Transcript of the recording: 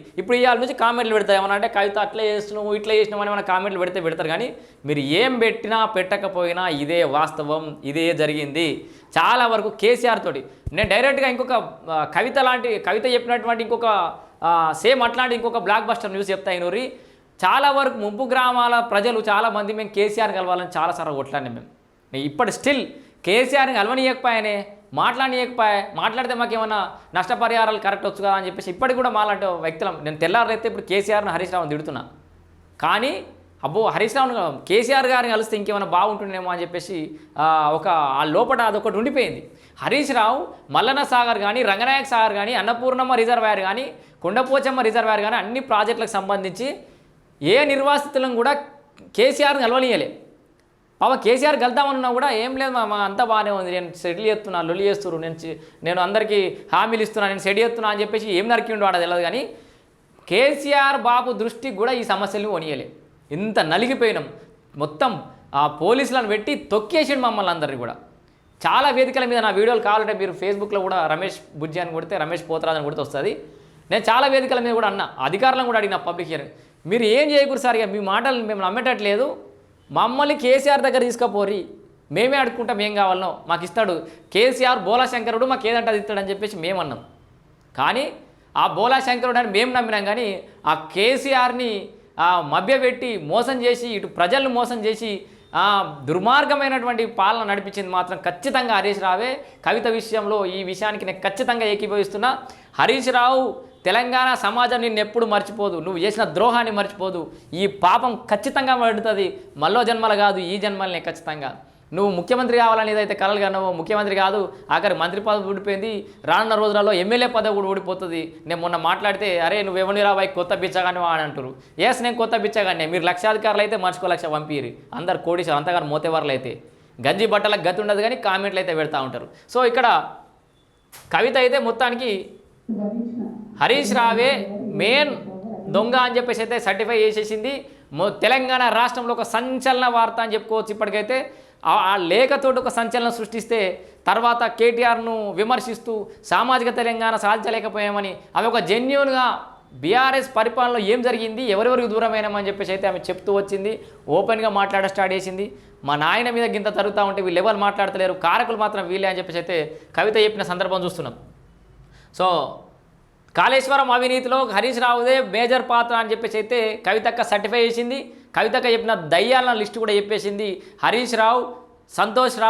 ఇప్పుడు ఇవాళ నుంచి కామెంట్లు పెడతారు ఏమన్నా అంటే కవిత అట్లా చేస్తున్నావు ఇట్లా చేసినావు అని ఏమైనా కామెంట్లు పెడతారు కానీ మీరు ఏం పెట్టినా పెట్టకపోయినా ఇదే వాస్తవం, ఇదే జరిగింది. చాలా వరకు కేసీఆర్ తోటి నేను డైరెక్ట్గా ఇంకొక కవిత లాంటి కవిత చెప్పినటువంటి ఇంకొక సేమ్ అట్లాంటి ఇంకొక బ్లాక్ బస్టర్ న్యూస్ చెప్తా ఇనూరి. చాలా వరకు ముంపు గ్రామాల ప్రజలు చాలామంది మేము కేసీఆర్ కలవాలని చాలాసార్లు కొట్లాడినాం మేము. ఇప్పటి స్టిల్ కేసీఆర్ని కలవనీయకపోయానే, మాట్లాడితే మాకేమన్నా నష్టపరిహారాలు కరెక్ట్ వచ్చు కదా అని చెప్పేసి ఇప్పటికి కూడా మాలాంటి వ్యక్తులం. నేను తెల్లారైతే ఇప్పుడు కేసీఆర్ని హరీష్ రావుని తిడుతున్నా, కానీ అబ్బో హరీష్ రావుని కేసీఆర్ గారిని కలిస్తే ఇంకేమైనా బాగుంటుండేమో అని చెప్పేసి ఆ లోపల అదొకటి ఉండిపోయింది. హరీష్ రావు మల్లన్న సాగర్ కానీ, రంగనాయక సాగర్ కానీ, అన్నపూర్ణమ్మ రిజర్వాయర్ కానీ, కొండపోచమ్మ రిజర్వాయర్ కానీ అన్ని ప్రాజెక్టులకు సంబంధించి ఏ నిర్వాసితులను కూడా కేసీఆర్ని కలవనీయలే. పాప కేసీఆర్ కలుద్దామన్నా కూడా ఏం లేదు మా అంతా బాగానే ఉంది, నేను సెటిల్ చేస్తున్నా, లొల్లి చేస్తున్నారు, నేను అందరికీ హామీలు ఇస్తున్నా, నేను సెట్ చేస్తున్నా అని చెప్పేసి ఏం నరికిండు వాడ తెలియదు. కానీ కేసీఆర్ బాబు దృష్టికి కూడా ఈ సమస్యలు కొనియలే. ఇంత నలిగిపోయినాం, మొత్తం ఆ పోలీసులను పెట్టి తొక్కేసిండు మమ్మల్ని అందరినీ కూడా. చాలా వేదికల మీద నా వీడియోలు కావాలంటే మీరు ఫేస్బుక్లో కూడా రమేష్ బుజ్జి అని కొడితే, రమేష్ పోతరాజ్ అని కొడితే వస్తుంది. నేను చాలా వేదికల మీద కూడా అన్నా, అధికారులను కూడా అడిగిన పబ్లిక్ హియరింగ్, మీరు ఏం చేయకూడదు సార్, ఇక మీ మాటలు మేము నమ్మేటట్లేదు, మమ్మల్ని కేసీఆర్ దగ్గర తీసుకుపోరి, మేమే అడుక్కుంటాం ఏం కావాలనో మాకు ఇస్తాడు కేసీఆర్, బోలా శంకరుడు మాకు ఏదంటే అది ఇస్తాడని చెప్పేసి మేము అన్నాం. కానీ ఆ బోలా శంకరుడు అని మేము నమ్మినాం, కానీ ఆ కేసీఆర్ని మభ్యపెట్టి మోసం చేసి ఇటు ప్రజలను మోసం చేసి దుర్మార్గమైనటువంటి పాలన నడిపించింది మాత్రం ఖచ్చితంగా హరీష్ రావే. కవిత విషయంలో ఈ విషయానికి నేను ఖచ్చితంగా ఏకీభవిస్తున్నా. హరీష్ రావు తెలంగాణ సమాజం నిన్ను ఎప్పుడు మర్చిపోదు, నువ్వు చేసిన ద్రోహాన్ని మర్చిపోదు. ఈ పాపం ఖచ్చితంగా పడుతుంది, మళ్ళో జన్మలు కాదు ఈ జన్మలనే ఖచ్చితంగా. నువ్వు ముఖ్యమంత్రి కావాలని ఏదైతే కలలు కన్నావో ముఖ్యమంత్రి కాదు, ఆఖరి మంత్రి పదవి ఊడిపోయింది, రానున్న రోజులలో ఎమ్మెల్యే పదవి కూడా ఊడిపోతుంది. నేను మొన్న మాట్లాడితే అరే నువ్వు ఎవరిని రాబాయి కొత్త బిచ్చగాని అని అంటారు. ఎస్ నేను కొత్త బిచ్చగానే, మీరు లక్షాధికారులు అయితే మర్చుకో లక్ష పంపిరి, అందరు కోడీసారు అంతగాని మోతేవారులు అయితే గంజి బట్టలకు గతి ఉండదు కానీ కామెంట్లు అయితే పెడతా ఉంటారు. సో ఇక్కడ కవిత అయితే మొత్తానికి హరీష్ రావే మెయిన్ దొంగ అని చెప్పేసి అయితే సర్టిఫై చేసేసింది. తెలంగాణ రాష్ట్రంలో ఒక సంచలన వార్త అని చెప్పుకోవచ్చు. ఇప్పటికైతే ఆ లేఖతోటి ఒక సంచలనం సృష్టిస్తే తర్వాత కేటీఆర్ను విమర్శిస్తూ సామాజిక తెలంగాణ సాధించలేకపోయామని ఆమె ఒక జెన్యూన్గా బీఆర్ఎస్ పరిపాలనలో ఏం జరిగింది, ఎవరెవరికి దూరమైనామని చెప్పేసి అయితే ఆమె చెప్తూ వచ్చింది. ఓపెన్గా మాట్లాడ స్టార్ట్ చేసింది. మా నాయన మీద గింత తరుగుతూ ఉంటే వీళ్ళు ఎవరు మాట్లాడతలేరు, కారకులు మాత్రం వీళ్ళే అని చెప్పేసి అయితే కవిత చెప్పిన సందర్భం చూస్తున్నాం. సో కాళేశ్వరం అవినీతిలో హరీష్ రావుదే మేజర్ పాత్ర అని చెప్పేసి అయితే కవితక్క సర్టిఫై చేసింది. కవితక్క చెప్పిన దయ్యాల లిస్టు కూడా చెప్పేసింది. హరీష్ రావు, సంతోష్ రావు